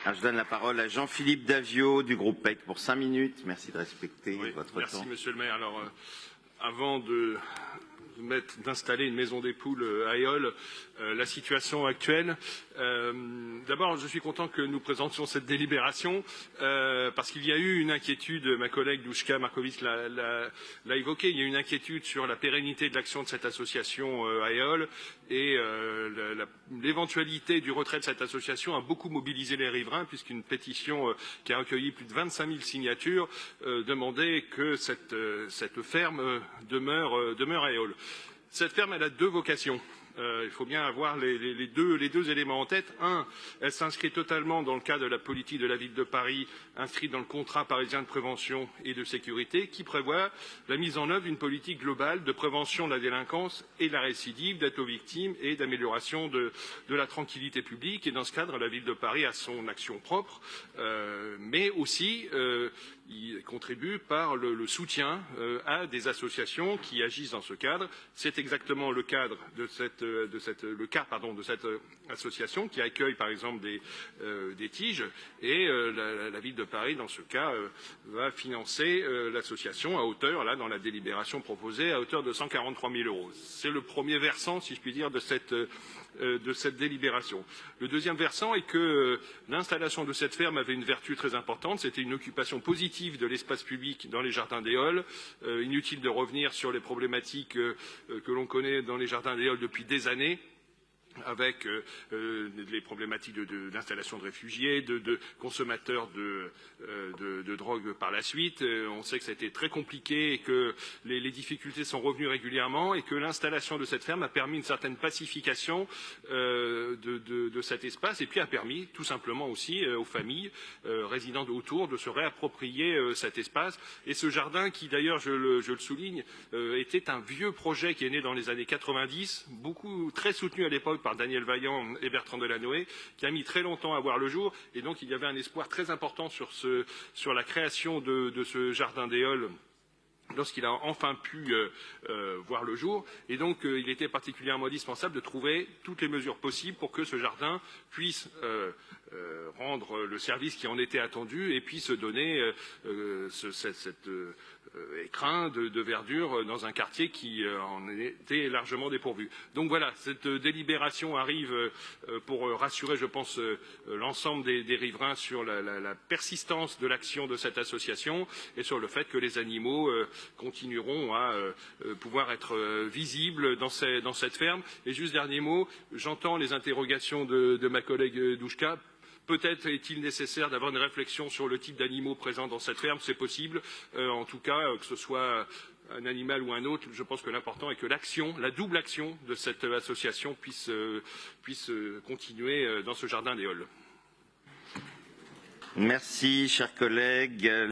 Alors, je donne la parole à Jean-Philippe Davio du groupe PEC pour 5 minutes. Merci de respecter votre temps. Merci, Monsieur le maire. Alors, avant d'installer une maison des poules à Éole, la situation actuelle. D'abord, je suis content que nous présentions cette délibération parce qu'il y a eu une inquiétude, ma collègue Duška Marković l'a évoqué, il y a eu une inquiétude sur la pérennité de l'action de cette association à Éole et l'éventualité du retrait de cette association a beaucoup mobilisé les riverains puisqu'une pétition qui a recueilli plus de 25 000 signatures demandait que cette ferme demeure à Éole. Cette ferme, elle a deux vocations. Il faut bien avoir les deux éléments en tête. Un, elle s'inscrit totalement dans le cadre de la politique de la ville de Paris, inscrite dans le contrat parisien de prévention et de sécurité, qui prévoit la mise en œuvre d'une politique globale de prévention de la délinquance et de la récidive, d'aide aux victimes et d'amélioration de la tranquillité publique. Et dans ce cadre, la ville de Paris a son action propre, mais aussi il contribue par le soutien à des associations qui agissent dans ce cadre. C'est exactement le cadre de cette association qui accueille par exemple des tiges et la ville de Paris dans ce cas va financer l'association à hauteur, là dans la délibération proposée, à hauteur de 143 000 €. C'est le premier versant, si je puis dire, de cette délibération. Le deuxième versant est que l'installation de cette ferme avait une vertu très importante, c'était une occupation positive de l'espace public dans les jardins d'Éole. Inutile de revenir sur les problématiques que l'on connaît dans les jardins d'Éole depuis des années, avec les problématiques d'installation de réfugiés, de consommateurs de drogue par la suite. On sait que ça a été très compliqué et que les difficultés sont revenues régulièrement et que l'installation de cette ferme a permis une certaine pacification de cet espace et puis a permis tout simplement aussi aux familles résidant autour de se réapproprier cet espace. Et ce jardin qui d'ailleurs, je le souligne, était un vieux projet qui est né dans les années 90, très soutenu à l'époque par Daniel Vaillant et Bertrand Delanoë, qui a mis très longtemps à voir le jour. Et donc, il y avait un espoir très important sur la création de ce jardin d'Éole lorsqu'il a enfin pu voir le jour. Et donc, il était particulièrement indispensable de trouver toutes les mesures possibles pour que ce jardin puisse rendre le service qui en était attendu et puisse donner cet écrin de verdure dans un quartier qui en était largement dépourvu. Donc voilà, cette délibération arrive pour rassurer, je pense, l'ensemble des riverains sur la persistance de l'action de cette association et sur le fait que les animaux continueront à pouvoir être visibles dans cette ferme. Et juste dernier mot, j'entends les interrogations de ma collègue Duška. Peut-être est-il nécessaire d'avoir une réflexion sur le type d'animaux présents dans cette ferme, c'est possible. En tout cas, que ce soit un animal ou un autre, je pense que l'important est que la double action de cette association puisse continuer dans ce jardin d'Éole. Merci, chers collègues.